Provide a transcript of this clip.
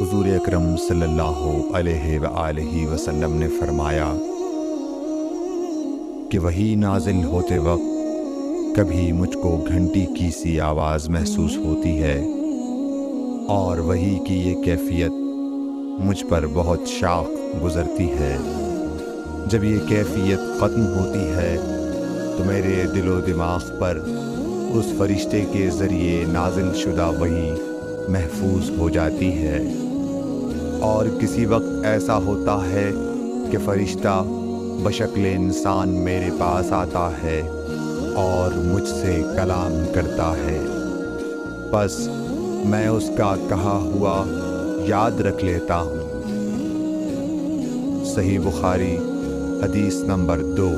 حضور اکرم صلی اللہ علیہ وآلہ وسلم نے فرمایا کہ وحی نازل ہوتے وقت کبھی مجھ کو گھنٹی کی سی آواز محسوس ہوتی ہے، اور وحی کی یہ کیفیت مجھ پر بہت شاق گزرتی ہے۔ جب یہ کیفیت ختم ہوتی ہے تو میرے دل و دماغ پر اس فرشتے کے ذریعے نازل شدہ وحی محفوظ ہو جاتی ہے، اور کسی وقت ایسا ہوتا ہے کہ فرشتہ بشکل انسان میرے پاس آتا ہے اور مجھ سے کلام کرتا ہے، بس میں اس کا کہا ہوا یاد رکھ لیتا ہوں۔ صحیح بخاری حدیث نمبر 2۔